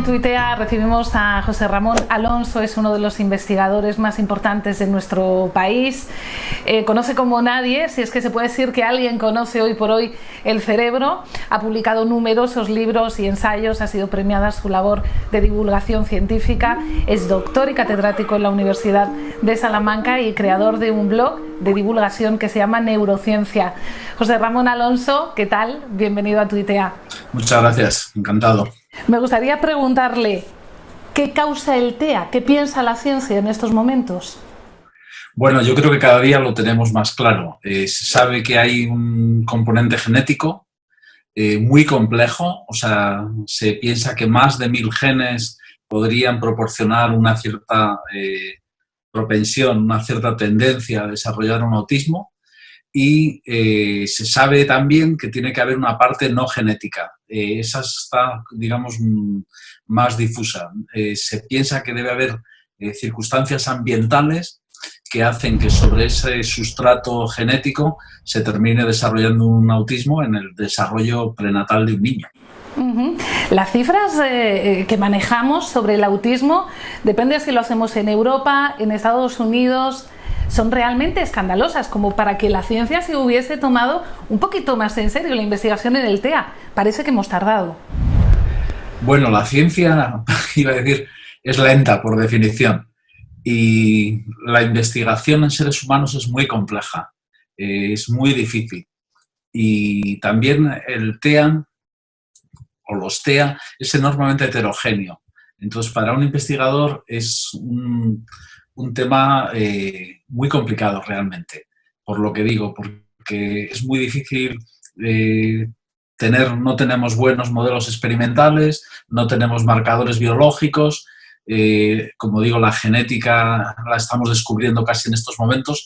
Tuitea recibimos a José Ramón Alonso, es uno de los investigadores más importantes de nuestro país. Conoce como nadie, si es que se puede decir que alguien conoce hoy por hoy el cerebro. Ha publicado numerosos libros y ensayos, ha sido premiada su labor de divulgación científica. Es doctor y catedrático en la Universidad de Salamanca y creador de un blog de divulgación que se llama Neurociencia. José Ramón Alonso, ¿qué tal? Bienvenido a Tuitea. Muchas gracias, encantado. Me gustaría preguntarle, ¿qué causa el TEA? ¿Qué piensa la ciencia en estos momentos? Bueno, yo creo que cada día lo tenemos más claro. Se sabe que hay un componente genético muy complejo, o sea, se piensa que más de 1000 genes podrían proporcionar una cierta propensión, una cierta tendencia a desarrollar un autismo. Y se sabe también que tiene que haber una parte no genética. Esa está, digamos, más difusa. Se piensa que debe haber circunstancias ambientales que hacen que sobre ese sustrato genético se termine desarrollando un autismo en el desarrollo prenatal de un niño. Las cifras que manejamos sobre el autismo, depende si lo hacemos en Europa, en Estados Unidos, son realmente escandalosas, como para que la ciencia se hubiese tomado un poquito más en serio la investigación en el TEA. Parece que hemos tardado. Bueno, la ciencia, iba a decir, es lenta por definición. Y la investigación en seres humanos es muy compleja, es muy difícil. Y también el TEA, o los TEA, es enormemente heterogéneo. Entonces, para un investigador es un tema muy complicado realmente, por lo que digo, porque es muy difícil no tenemos buenos modelos experimentales, no tenemos marcadores biológicos, como digo, la genética la estamos descubriendo casi en estos momentos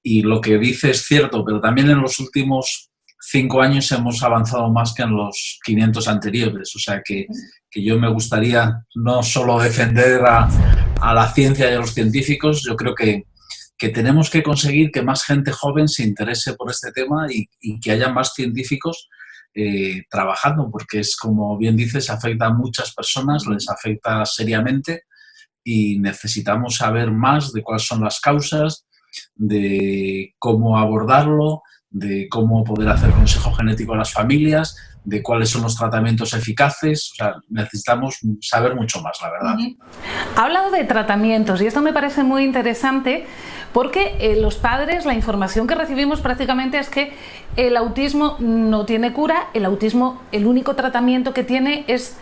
y lo que dice es cierto, pero también en los últimos 5 años hemos avanzado más que en los 500 anteriores, o sea que yo me gustaría no solo defender a la ciencia y a los científicos, yo creo que tenemos que conseguir que más gente joven se interese por este tema y que haya más científicos trabajando, porque es, como bien dices, afecta a muchas personas, les afecta seriamente y necesitamos saber más de cuáles son las causas, de cómo abordarlo, de cómo poder hacer consejo genético a las familias, de cuáles son los tratamientos eficaces. O sea, necesitamos saber mucho más, la verdad. Ha hablado de tratamientos y esto me parece muy interesante porque los padres, la información que recibimos prácticamente es que el autismo no tiene cura, el autismo, el único tratamiento que tiene es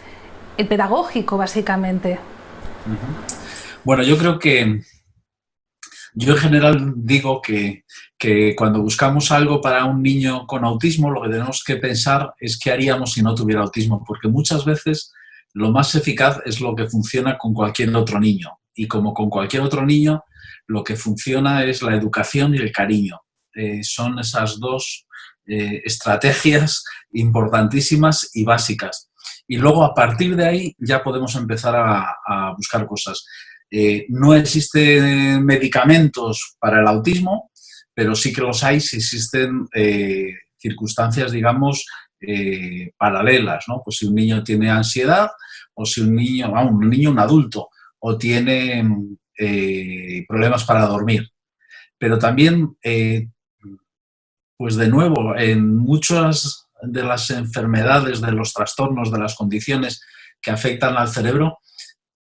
el pedagógico, básicamente. Bueno, yo creo que yo en general digo que cuando buscamos algo para un niño con autismo, lo que tenemos que pensar es qué haríamos si no tuviera autismo, porque muchas veces lo más eficaz es lo que funciona con cualquier otro niño. Y como con cualquier otro niño, lo que funciona es la educación y el cariño. Son esas dos estrategias importantísimas y básicas. Y luego, a partir de ahí, ya podemos empezar a buscar cosas. No existen medicamentos para el autismo, pero sí que los hay si existen circunstancias, digamos, paralelas, ¿no? Pues si un niño tiene ansiedad o si un adulto, o tiene problemas para dormir. Pero también, pues de nuevo, en muchas de las enfermedades, de los trastornos, de las condiciones que afectan al cerebro,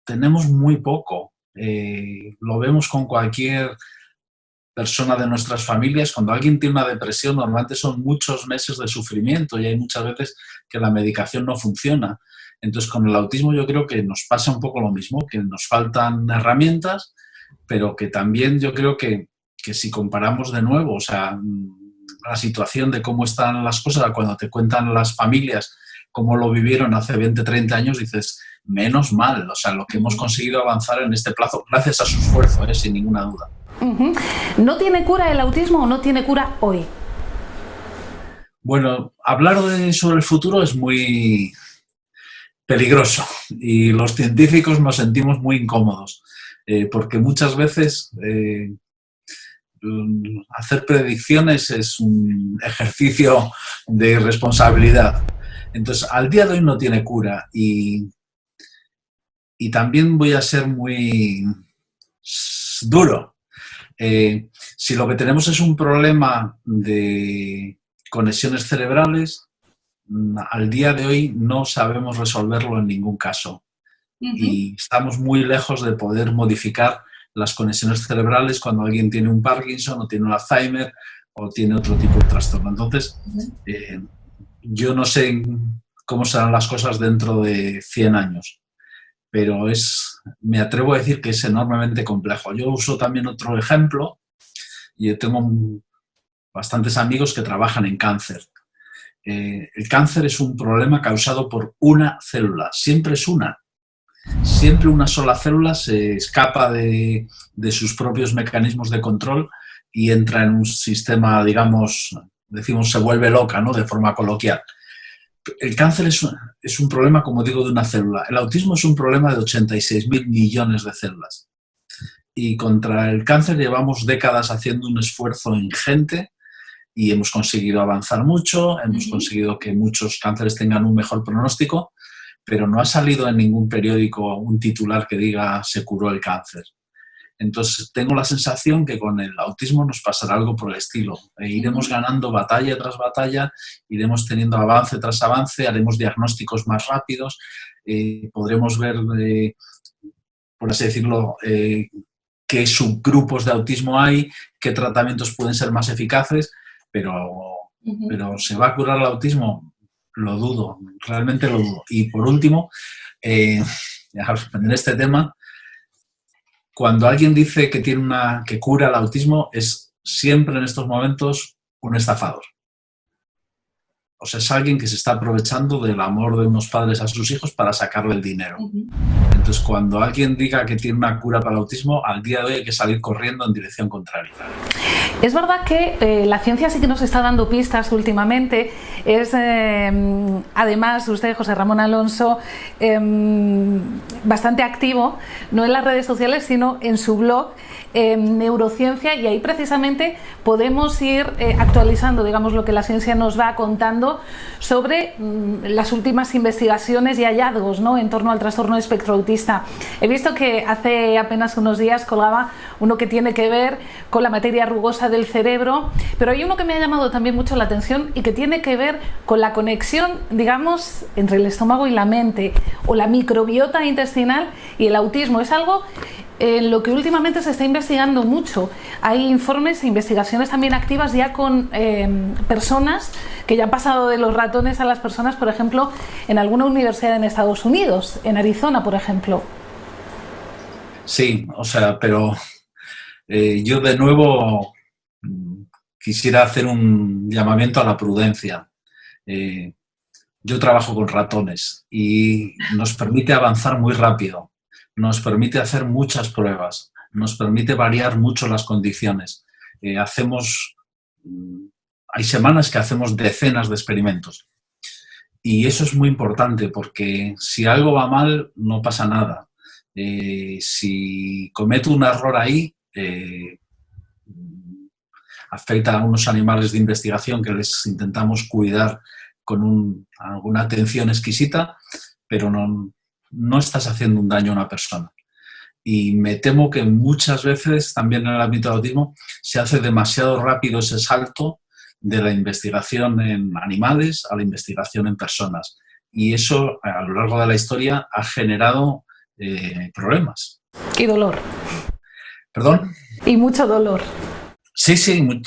tenemos muy poco. Lo vemos con cualquier persona de nuestras familias. Cuando alguien tiene una depresión, normalmente son muchos meses de sufrimiento y hay muchas veces que la medicación no funciona. Entonces, con el autismo yo creo que nos pasa un poco lo mismo, que nos faltan herramientas, pero que también yo creo que si comparamos de nuevo, o sea, la situación de cómo están las cosas, cuando te cuentan las familias cómo lo vivieron hace 20, 30 años, dices, menos mal, o sea, lo que hemos conseguido avanzar en este plazo, gracias a su esfuerzo, sin ninguna duda. ¿No tiene cura el autismo o no tiene cura hoy? Bueno, hablar sobre el futuro es muy peligroso y los científicos nos sentimos muy incómodos porque muchas veces hacer predicciones es un ejercicio de irresponsabilidad. Entonces, al día de hoy no tiene cura y Y también voy a ser muy duro. Si lo que tenemos es un problema de conexiones cerebrales, al día de hoy no sabemos resolverlo en ningún caso. Y estamos muy lejos de poder modificar las conexiones cerebrales cuando alguien tiene un Parkinson o tiene un Alzheimer o tiene otro tipo de trastorno. Entonces, yo no sé cómo serán las cosas dentro de 100 años, pero me atrevo a decir que es enormemente complejo. Yo uso también otro ejemplo y tengo bastantes amigos que trabajan en cáncer. El cáncer es un problema causado por una célula, siempre es una. Siempre una sola célula se escapa de sus propios mecanismos de control y entra en un sistema, digamos, decimos, se vuelve loca, ¿no?, de forma coloquial. El cáncer es un problema, como digo, de una célula. El autismo es un problema de 86.000 millones de células. Y contra el cáncer llevamos décadas haciendo un esfuerzo ingente y hemos conseguido avanzar mucho, hemos conseguido que muchos cánceres tengan un mejor pronóstico, pero no ha salido en ningún periódico un titular que diga se curó el cáncer. Entonces, tengo la sensación que con el autismo nos pasará algo por el estilo. Iremos ganando batalla tras batalla, iremos teniendo avance tras avance, haremos diagnósticos más rápidos, podremos ver, por así decirlo, qué subgrupos de autismo hay, qué tratamientos pueden ser más eficaces, pero ¿se va a curar el autismo? Lo dudo, realmente lo dudo. Y por último, en este tema, cuando alguien dice que que cura el autismo, es siempre en estos momentos un estafador. O sea, es alguien que se está aprovechando del amor de unos padres a sus hijos para sacarle el dinero. Entonces, cuando alguien diga que tiene una cura para el autismo, al día de hoy hay que salir corriendo en dirección contraria. Es verdad que la ciencia sí que nos está dando pistas últimamente. Además, usted, José Ramón Alonso, bastante activo, no en las redes sociales, sino en su blog, Neurociencia, y ahí precisamente podemos ir actualizando, digamos, lo que la ciencia nos va contando sobre las últimas investigaciones y hallazgos, ¿no?, en torno al trastorno de espectro autista. He visto que hace apenas unos días colgaba uno que tiene que ver con la materia rugosa del cerebro, pero hay uno que me ha llamado también mucho la atención y que tiene que ver con la conexión, digamos, entre el estómago y la mente, o la microbiota intestinal y el autismo. Es algo en lo que últimamente se está investigando mucho. Hay informes e investigaciones también activas ya con personas que ya han pasado de los ratones a las personas, por ejemplo, en alguna universidad en Estados Unidos, en Arizona, por ejemplo. Sí, o sea, pero yo de nuevo quisiera hacer un llamamiento a la prudencia. Yo trabajo con ratones y nos permite avanzar muy rápido, nos permite hacer muchas pruebas, nos permite variar mucho las condiciones. Hay semanas que hacemos decenas de experimentos y eso es muy importante porque si algo va mal no pasa nada. Si cometo un error ahí, afecta a unos animales de investigación que les intentamos cuidar con alguna atención exquisita, pero no estás haciendo un daño a una persona. Y me temo que muchas veces, también en el ámbito del autismo, se hace demasiado rápido ese salto de la investigación en animales a la investigación en personas. Y eso, a lo largo de la historia, ha generado problemas. Y dolor. ¿Perdón? Y mucho dolor. Sí,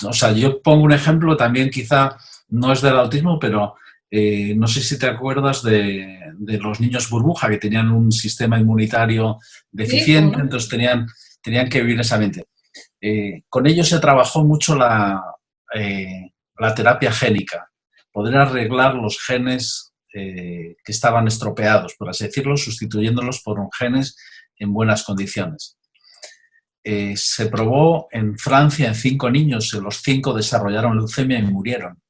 o sea, yo pongo un ejemplo, también quizá no es del autismo, pero no sé si te acuerdas de los niños burbuja, que tenían un sistema inmunitario deficiente, sí, ¿no? Entonces tenían que vivir ese ambiente. Con ellos se trabajó mucho la terapia génica, poder arreglar los genes que estaban estropeados, por así decirlo, sustituyéndolos por genes en buenas condiciones. Se probó en Francia en 5 niños, los 5 desarrollaron leucemia y murieron.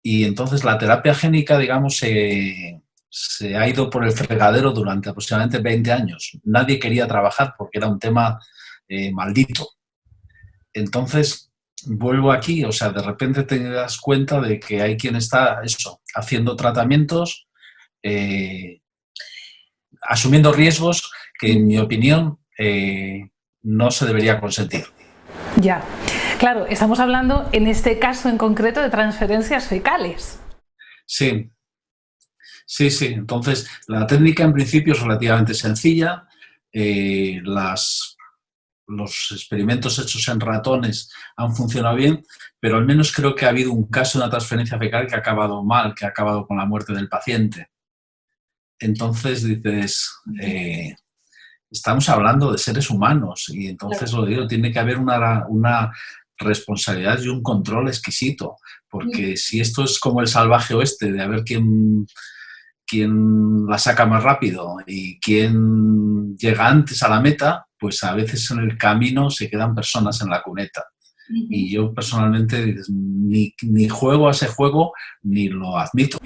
Y entonces la terapia génica, digamos, se ha ido por el fregadero durante aproximadamente 20 años. Nadie quería trabajar porque era un tema maldito. Entonces, vuelvo aquí, o sea, de repente te das cuenta de que hay quien está, haciendo tratamientos asumiendo riesgos que, en mi opinión, no se debería consentir. Ya, claro, estamos hablando en este caso en concreto de transferencias fecales. Sí. Entonces, la técnica en principio es relativamente sencilla. Los experimentos hechos en ratones han funcionado bien, pero al menos creo que ha habido un caso de una transferencia fecal que ha acabado mal, que ha acabado con la muerte del paciente. Entonces dices, estamos hablando de seres humanos y entonces lo digo, tiene que haber una responsabilidad y un control exquisito, porque si esto es como el salvaje oeste, de a ver quién la saca más rápido y quién llega antes a la meta, pues a veces en el camino se quedan personas en la cuneta. Y yo personalmente ni juego a ese juego ni lo admito.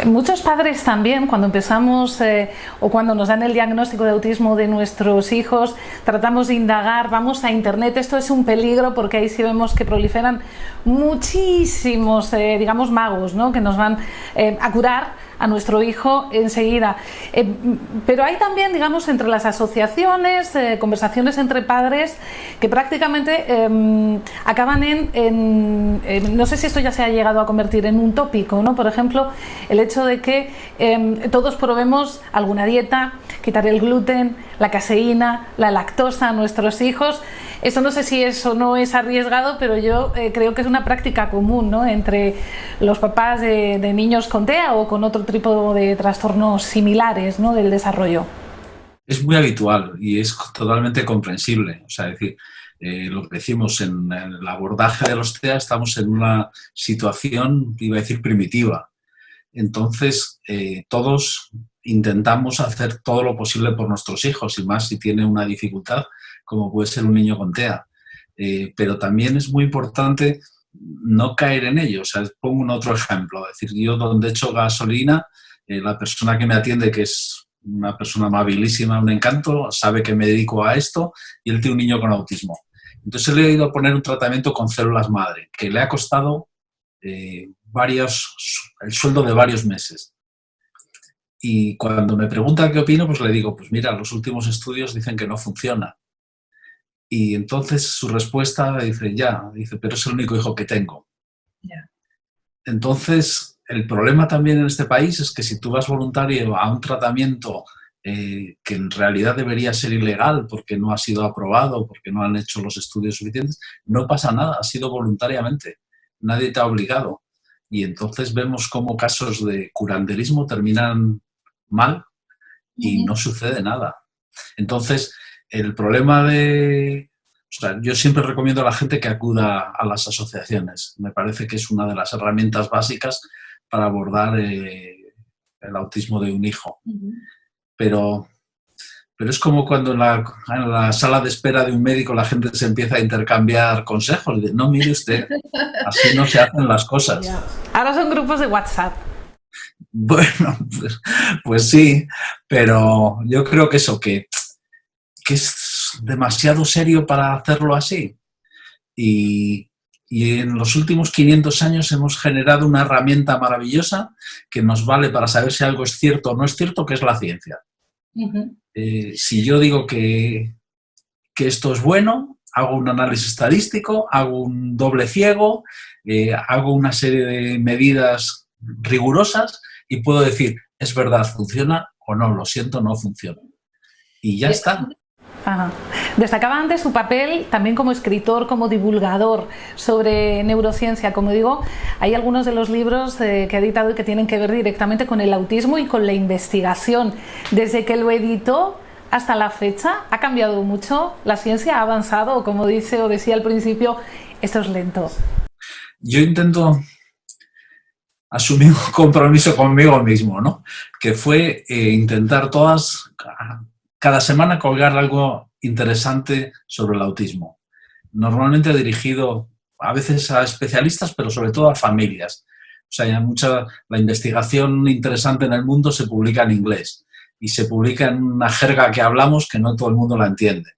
Muchos padres también, cuando empezamos o cuando nos dan el diagnóstico de autismo de nuestros hijos, tratamos de indagar, vamos a internet, esto es un peligro porque ahí sí vemos que proliferan muchísimos, digamos, magos, ¿no?, que nos van a curar a nuestro hijo enseguida. Pero hay también, digamos, entre las asociaciones, conversaciones entre padres que prácticamente acaban no sé si esto ya se ha llegado a convertir en un tópico, ¿no? Por ejemplo, el hecho de que todos probemos alguna dieta, quitar el gluten, la caseína, la lactosa a nuestros hijos. Esto no sé si eso no es arriesgado, pero yo creo que es una práctica común, ¿no?, entre los papás de niños con TEA o con otro tipo de trastornos similares, ¿no?, del desarrollo. Es muy habitual y es totalmente comprensible. O sea, es decir, lo que decimos en el abordaje de los TEA, estamos en una situación, iba a decir, primitiva. Entonces, todos intentamos hacer todo lo posible por nuestros hijos, y más si tiene una dificultad como puede ser un niño con TEA. Pero también es muy importante no caer en ello. O sea, pongo un otro ejemplo. Es decir, yo donde echo gasolina, la persona que me atiende, que es una persona amabilísima, un encanto, sabe que me dedico a esto, y él tiene un niño con autismo. Entonces le he ido a poner un tratamiento con células madre, que le ha costado el sueldo de varios meses. Y cuando me pregunta qué opino, pues le digo, pues mira, los últimos estudios dicen que no funciona. Y entonces su respuesta dice, pero es el único hijo que tengo. Yeah. Entonces, el problema también en este país es que si tú vas voluntario a un tratamiento que en realidad debería ser ilegal porque no ha sido aprobado, porque no han hecho los estudios suficientes, no pasa nada, ha sido voluntariamente, nadie te ha obligado. Y entonces vemos cómo casos de curanderismo terminan mal y no sucede nada. Entonces, el problema yo siempre recomiendo a la gente que acuda a las asociaciones. Me parece que es una de las herramientas básicas para abordar el autismo de un hijo. Pero es como cuando en la sala de espera de un médico la gente se empieza a intercambiar consejos. No, mire usted, así no se hacen las cosas. Yeah. Ahora son grupos de WhatsApp. Bueno, pues sí, pero yo creo que eso, que es demasiado serio para hacerlo así. Y en los últimos 500 años hemos generado una herramienta maravillosa que nos vale para saber si algo es cierto o no es cierto, que es la ciencia. Si yo digo que esto es bueno, hago un análisis estadístico, hago un doble ciego, hago una serie de medidas rigurosas y puedo decir, es verdad, funciona o no, lo siento, no funciona. Y ya está. Ajá. Destacaba antes su papel también como escritor, como divulgador sobre neurociencia. Como digo, hay algunos de los libros que ha editado y que tienen que ver directamente con el autismo y con la investigación. Desde que lo editó hasta la fecha, ¿ha cambiado mucho? ¿La ciencia ha avanzado? O como decía al principio, esto es lento. Yo intento asumir un compromiso conmigo mismo, ¿no? Que fue intentar cada semana colgar algo interesante sobre el autismo. Normalmente dirigido a veces a especialistas, pero sobre todo a familias. O sea, la investigación interesante en el mundo se publica en inglés y se publica en una jerga que hablamos que no todo el mundo la entiende.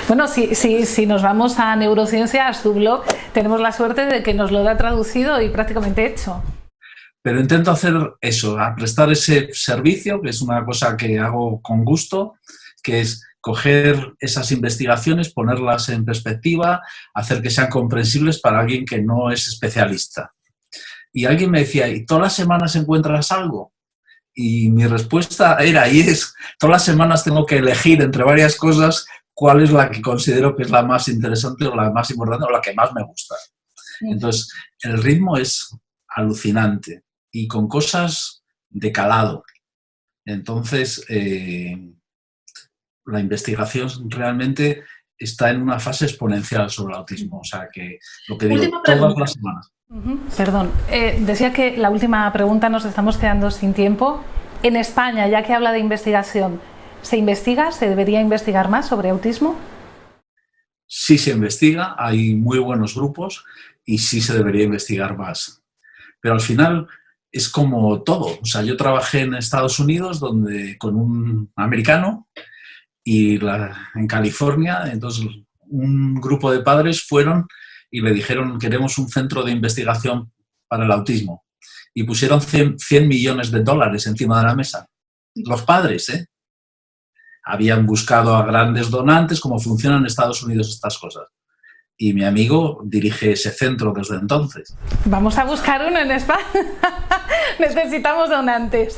Bueno, si nos vamos a neurociencia, a su blog, tenemos la suerte de que nos lo da traducido y prácticamente hecho. pero intento hacer eso, a prestar ese servicio, que es una cosa que hago con gusto, que es coger esas investigaciones, ponerlas en perspectiva, hacer que sean comprensibles para alguien que no es especialista. Y alguien me decía, ¿y todas las semanas encuentras algo? Y mi respuesta era, y es, todas las semanas tengo que elegir entre varias cosas cuál es la que considero que es la más interesante o la más importante o la que más me gusta. Entonces, el ritmo es alucinante y con cosas de calado. Entonces, la investigación realmente está en una fase exponencial sobre el autismo. O sea, que lo que digo, todas las semanas. Perdón, decía que la última pregunta, nos estamos quedando sin tiempo. En España, ya que habla de investigación, ¿se investiga? ¿Se debería investigar más sobre autismo? Sí se investiga, hay muy buenos grupos y sí se debería investigar más. Pero al final es como todo. O sea, yo trabajé en Estados Unidos con un americano y en California, entonces un grupo de padres fueron y le dijeron, queremos un centro de investigación para el autismo. Y pusieron 100 millones de dólares encima de la mesa. Los padres, ¿eh? Habían buscado a grandes donantes, cómo funcionan en Estados Unidos estas cosas. Y mi amigo dirige ese centro desde entonces. Vamos a buscar uno en España. Necesitamos donantes.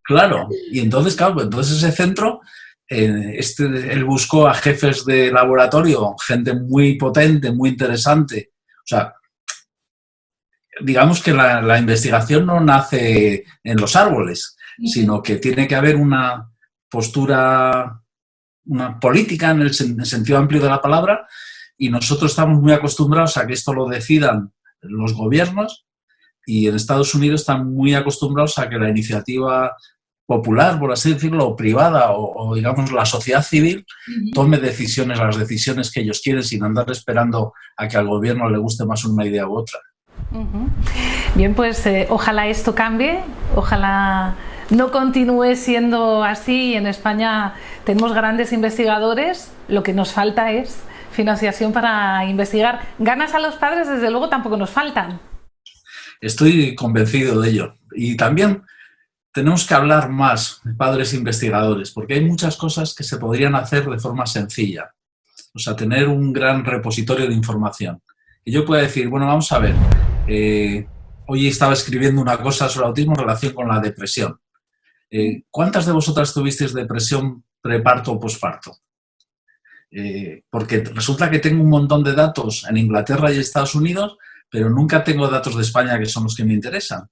Claro, y entonces, claro, entonces ese centro, él buscó a jefes de laboratorio, gente muy potente, muy interesante. O sea, digamos que la investigación no nace en los árboles, sino que tiene que haber una postura, una política en el sentido amplio de la palabra, y nosotros estamos muy acostumbrados a que esto lo decidan los gobiernos, y en Estados Unidos están muy acostumbrados a que la iniciativa popular, por así decirlo, o privada, o digamos la sociedad civil, tome decisiones, las decisiones que ellos quieren, sin andar esperando a que al gobierno le guste más una idea u otra. Bien, pues ojalá esto cambie, ojalá no continúe siendo así. En España tenemos grandes investigadores, lo que nos falta es financiación para investigar. Ganas a los padres, desde luego, tampoco nos faltan. Estoy convencido de ello. Y también tenemos que hablar más de padres investigadores, porque hay muchas cosas que se podrían hacer de forma sencilla. O sea, tener un gran repositorio de información. Y yo puedo decir, bueno, vamos a ver, hoy estaba escribiendo una cosa sobre autismo en relación con la depresión. ¿Cuántas de vosotras tuvisteis depresión preparto o posparto? Porque resulta que tengo un montón de datos en Inglaterra y Estados Unidos, pero nunca tengo datos de España, que son los que me interesan.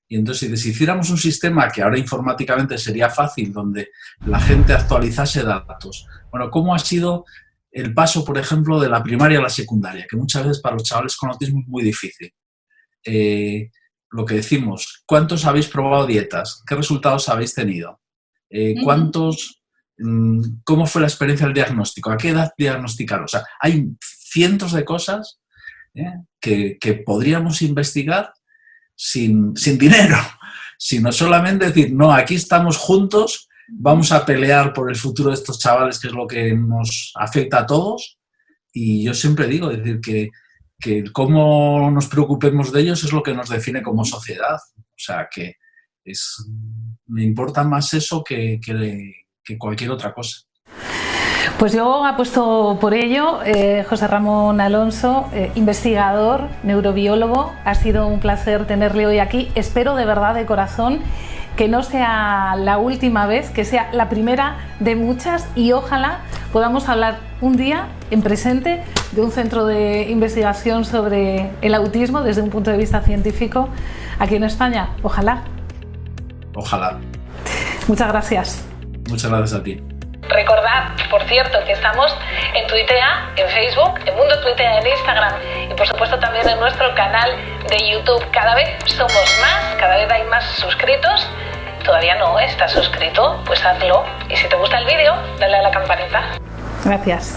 Y entonces, si hiciéramos un sistema que ahora informáticamente sería fácil, donde la gente actualizase datos. Bueno, ¿cómo ha sido el paso, por ejemplo, de la primaria a la secundaria? Que muchas veces para los chavales con autismo es muy difícil. Lo que decimos, ¿cuántos habéis probado dietas? ¿Qué resultados habéis tenido? ¿Cómo fue la experiencia del diagnóstico? ¿A qué edad diagnosticaron? O sea, hay cientos de cosas que podríamos investigar sin dinero, sino solamente decir, no, aquí estamos juntos, vamos a pelear por el futuro de estos chavales, que es lo que nos afecta a todos. Y yo siempre digo, es decir, que cómo nos preocupemos de ellos es lo que nos define como sociedad. O sea, que me importa más eso que cualquier otra cosa. Pues yo apuesto por ello. José Ramón Alonso, investigador, neurobiólogo, ha sido un placer tenerle hoy aquí. Espero de verdad, de corazón, que no sea la última vez, que sea la primera de muchas, y ojalá podamos hablar un día en presente de un centro de investigación sobre el autismo desde un punto de vista científico aquí en España. Ojalá. Ojalá. Muchas gracias. Muchas gracias a ti. Recordad, por cierto, que estamos en Twitea, en Facebook, en Mundo Twitea, en Instagram y por supuesto también en nuestro canal de YouTube. Cada vez somos más, cada vez hay más suscritos. ¿Todavía no estás suscrito? Pues hazlo. Y si te gusta el vídeo, dale a la campanita. Gracias.